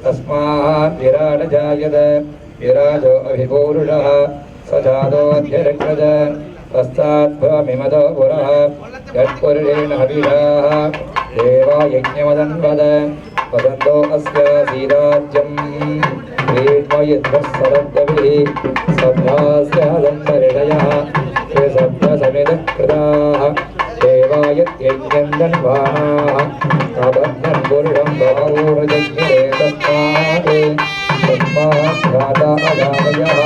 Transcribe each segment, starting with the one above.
तस्मात् विराट जायत विराजो अभिपूरुषः सजातोऽध्यरक्षज पश्चात् भूमिमदो पुरः यत्पुरुषेण हविषाः देवा यज्ञमदन्वद वदन्तो अस्य सीराज्यम् क्रीड्मयध्वस्सरद्भिः सभ्रास्य दन्तहृदयः ते सभ्यसमिदः कृताः देवायत्यज्ञम् दन्वानाः अबद्धन् पुरुषं बहूरजज्ञे तस्मात् तस्मात् अगामयः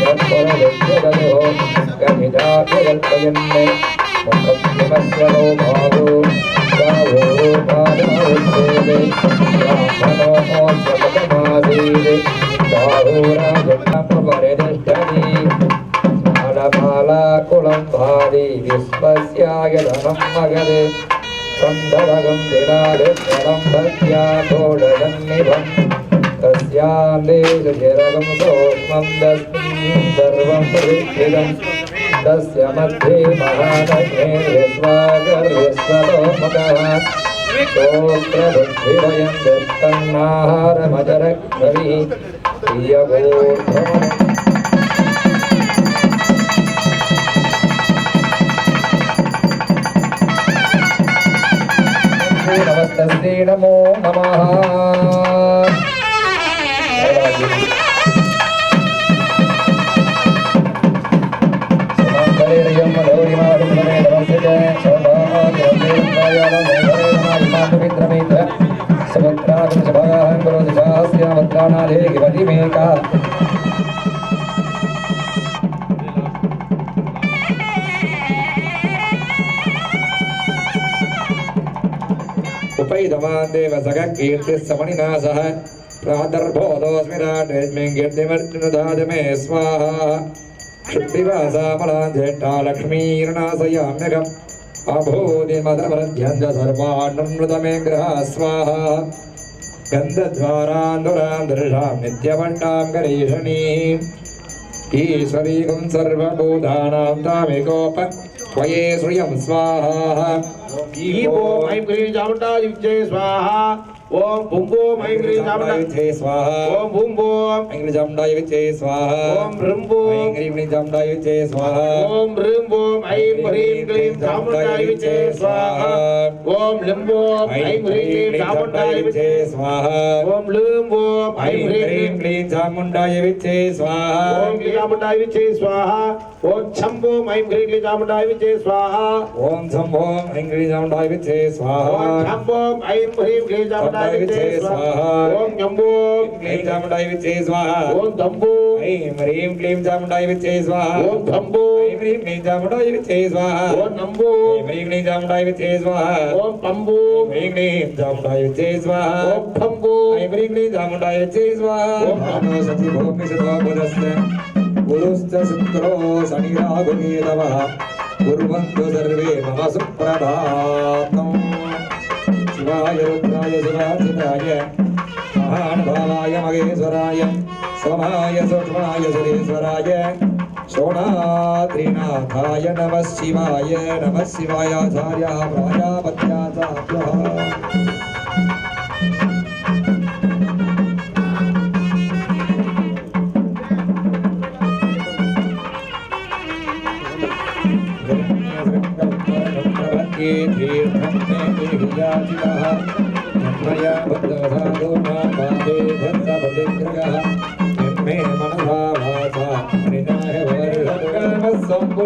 यत्परलक्ष्यदयो गमिदाभ्यकल्पयन् मुखस्य नो भावो गावोपादावच्छेदे ब्राह्मणो मोक्षपदमासीत् बाहुराजन्मपरिदष्टनि मालमालाकुलं भादि विश्वस्याय धनं मगदे सन्दरगं दिनादित्यलं भक्त्या षोडशन्निभं तस्यां देशशिरगं सूक्ष्मं तस्मिन् सर्वं परिच्छिदं तस्य मध्ये महानग्नेर्विश्वागर्विश्वलोमकः श्रोत्रबुद्धिभयं दत्तन्नाहारमजरग्रविः प्रियगोत्रमः नमस्तस्ते नमो नमः समान्तरेयं मनोरिमादुमने नमस्ते शोभाग्रमेन्द्रायालमेन्द्रमेन्द्र सुभद्रागं सभाहं करोति भद्रानादे किमतिमेका उपैदमान्देव सगकीर्तिस्समणिनासः प्रातर्भोदोऽस्मिराड्में कीर्तिमर्जुनदाद मे स्वाहा क्षुद्विवासामलाञ्जेष्ठा लक्ष्मीर्नाशयाम्यगम् अभूतिमदवृद्ध्यञ्च सर्वान्नृतमे गृहा स्वाहा गन्धद्वारान्दुरां दृशां नित्यवण्डां गरीषणीम् ईश्वरीकं सर्वभूतानां तामिकोप त्वये श्रियं स्वाहा ईपो ऐं क्लीं चामुण्डादिव्ये स्वाहा ఓం భూం భూం ఐం హ్రీం చాముండాయ విచ్చే స్వాహ ఓం భూం భూం ఐం హ్రీం చాముండాయ విచ్చే స్వాహ ఓం హ్రీం భూం ఐం హ్రీం చాముండాయ విచ్చే స్వాహ ఓం హ్రీం భూం ఐం హ్రీం క్లీం చాముండాయ విచ్చే స్వాహ ఓం లిం భూం ఐం హ్రీం చాముండాయ విచ్చే స్వాహ ఓం లిం భూం ఐం హ్రీం క్లీం చాముండాయ విచ్చే స్వాహ ఓం చాముండాయ విచ్చే స్వాహ ఓం ఛం భూం ఐం హ్రీం చాముండాయ విచ్చే స్వాహ ఓం సం ఓం ఐం హ్రీం చాముండాయ విచ్చే స్వాహ ఓం ఛం భూం ఐం హ్రీం క్లీం చాముండాయ విచ్చే స్వాహ ఓం యం భూం క్లీం చాముండాయ విచ్చే స్వాహ ఓం ధం భూం ఐం హ్రీం క్లీం చాముండాయ విచ్చే స్వాహ ఓం ధం భూం ఐం హ్రీం క్లీం చాముండాయ విచ్చే స్వాహ ఓం నం భూం ఐం హ్రీం క్లీం చాముండాయ విచ్చే స్వాహ ఓం పం భూం ఐం హ్రీం చాముండాయ విచ్చే స్వాహ ఓం ఫం భూం ఐం హ్రీం క్లీం చాముండాయ విచ్చే స్వాహ ఓం సతి భూమి సతో బుధస్య గురుశ్చ శుక్రో శనిరాగుకేతవః కుర్వంతు సర్వే మమ సుప్రభాతం శివాయ రుద్రాయ సురాజితాయ మహానుభావాయ మహేశ్వరాయ సమాయ సూక్ష్మాయ సురేశ్వరాయ శోణాద్రినాథాయ నమః శివాయ ఆచార్య ప్రజాపత్యాచార్యః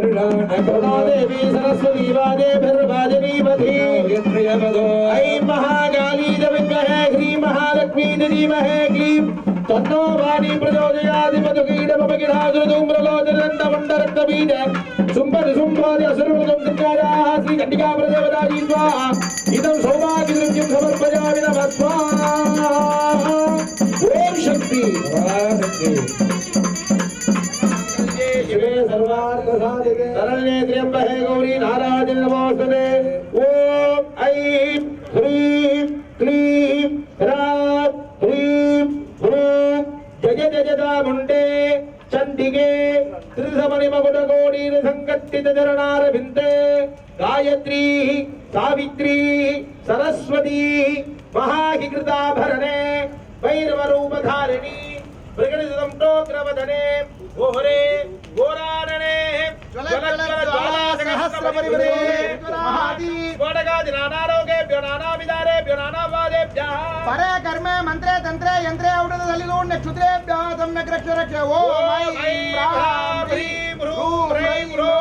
देवी सरस्वती वादे भीर्वाजनीपति ऐं महाकाली दविद्महे ह्रीं महालक्ष्मी धीमहि क्लीं तन्नो वाणी प्रचोदयात् मधुकीटमपकिलासुरधूम्रलोचनन्दमण्डरक्तबीज शुम्भनिशुम्भादि असुरवृतं सिद्धायाः श्रीकण्डिकाप्रदेवतायै स्वाहा इदं सौभाग्यद्रव्यं समर्पयामि नमः स्वाहा ॐ शक्ति शिवे सर्वार्थसाधिके शरण्ये त्र्यम्बके गौरी नारायणि नमोस्तुते ॐ ऐं ह्रीं क्लीं ह्रां ह्रीं ह्रूं जय जय चामुण्डे चण्डिके त्रिसमणिमकुटकोटीर सङ्कत्तितचरणारविन्दे गायत्री सावित्री सरस्वती महाहिकृताभरणे भैरवरूपधारिणी मृगणिसुतं टोग्रवदने गोहरे गोरानने ज्वलज्वलज्वालासहस्रपरिवरे महादीपडगादिनानारोगेभ्यो नानाविदारेभ्यो नानावादेभ्यः परे कर्मे मंत्रे तंत्रे यंत्रे औषध सलिगुण नक्षत्रेभ्यो सम्यक् रक्ष रक्ष ओम ऐं ह्रां ह्रीं ह्रूं ह्रैं ह्रूं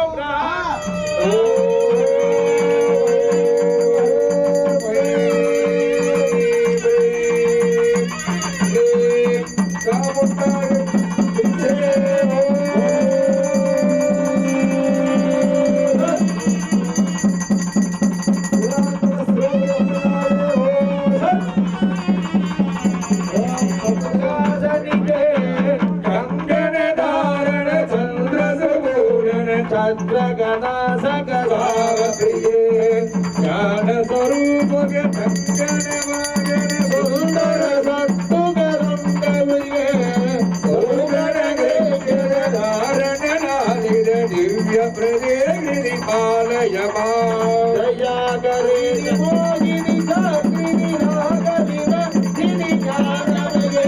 चंद्रगणा सकलावप्रिये ज्ञान स्वरूप सुंदर सत्तुगरुंडविये दिव्य प्रदेशि पालयमा दया करे मोहिनी सात्रिनी रागविव जिनि ज्ञानमये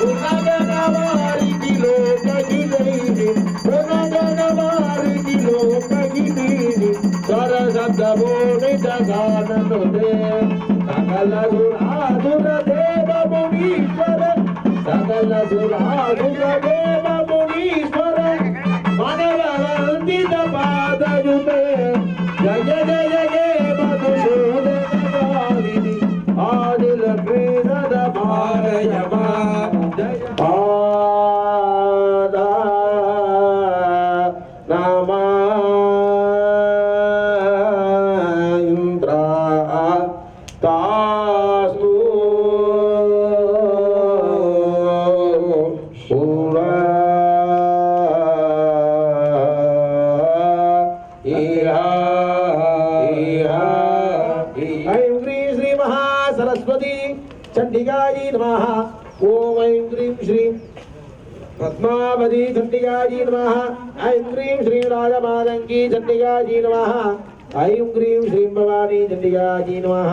गुणगणवारि लोकगिलैहि गुणगणवारि लोकगिलैहि सरशब्दमोनित गाननुदे सकल सुरासुर देव मुनीश्वर सकल सुरासुर देव मुनीश्वर मानववन्दित पादयुते जय जय जय मधुसूदनवारिणि आदिल क्रीडद पालयमा जय आदा नमः इंद्रा तास्तु सरस्वती चंडिकायै नमः ओम ऐं ह्रीं श्रीं पद्मावती चंडिकायै नमः ऐं ह्रीं श्रीं राजमातंगी चंडिकायै नमः ऐं ह्रीं श्रीं भवानी चंडिकायै नमः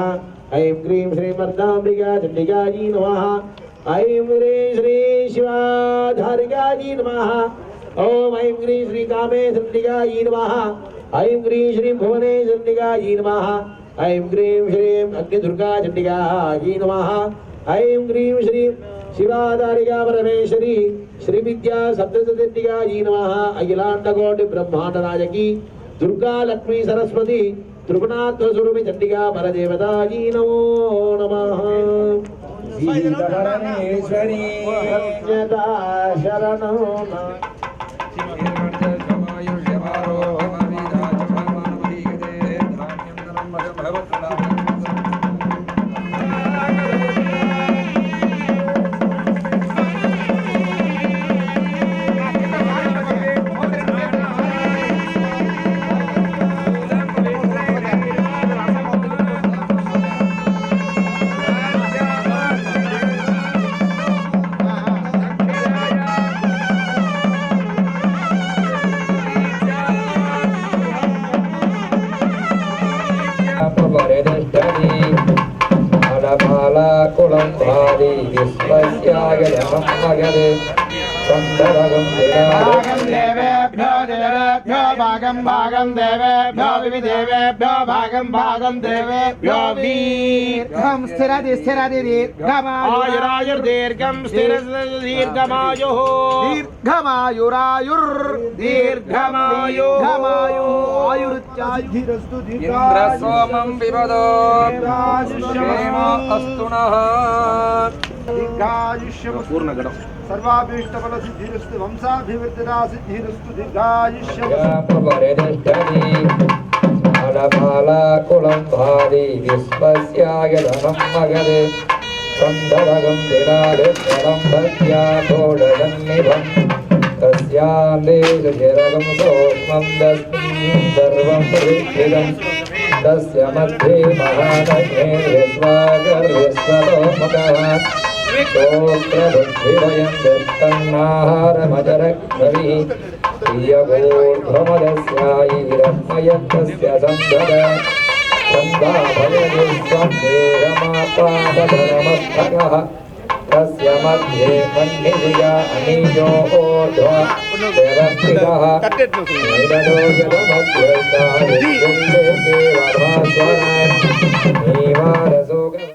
ऐं क्रीं श्रीमन्दाम्बिका चण्डिकायै नमः ऐं ह्रीं श्री शिवाधारिकायै नमः ॐ ऐं क्रीं श्री कामे चण्डिकायै नमः ऐं क्रीं श्रीं भुवने चण्डिकायै नमः ऐं क्रीं श्रीं अग्निदुर्गा चण्डिकायै नमः ऐं क्रीं श्रीं शिवाधारिका परमेश्वरी श्री विद्या सप्तशतीर्थिकायै नमः अखिलाण्डकोटि ब्रह्माण्ड नायकी दुर्गा लक्ष्मी सरस्वती त्रिगुणात्मस्वरूपी चण्डिका परदेवतायै नमो नमः सीतापरमेश्वरी सत्यता शरणो कुलं भारी विश्वस्यागमं मगदे संदरगं भागं देवेभ्यो देवेभ्यो भागं भागं देवेभ्यो विविदेवेभ्यो भागं भागं देवेभ्यो दीर्घं स्थिरति स्थिरति दीर्घमायुरायुर्दीर्घं स्थिरदीर्घमायुः दीर्घमायुरायुर् दीर्घमायु आयुरुच्चायुरस्तु इंद्रसोमं विवदो क्षेम अस्तु नः दीर्घायुष्यं पूर्णगणं सर्वाभीष्टफल सिद्धिरस्तु वंशाभिवृद्धिदा सिद्धिरस्तु दीर्घायुष्यं कुलं भारी विश्वस्यागमं मगदे संदरगं दिनादित्यं भक्त्या घोडगन्निभं तस्यान्देशरगं सोमं दस्मिन् सर्वं परिच्छिदं तस्य मध्ये महानग्ने विश्वागर्विश्वतोमुखः स्तोत्रबुद्धिवयं दत्तन्नाहारमजरक्षभिः प्रियगोर्ध्वमदस्यायैरह्मयन्तस्य सन्दद सन्दाभयनिस्वं देहमापादधनमस्तकः तस्य मध्ये मन्निधिया अनीयो ऊर्ध्व व्यवस्थितः निरदो यदमध्यस्ता नित्यं देवाभास्वरान्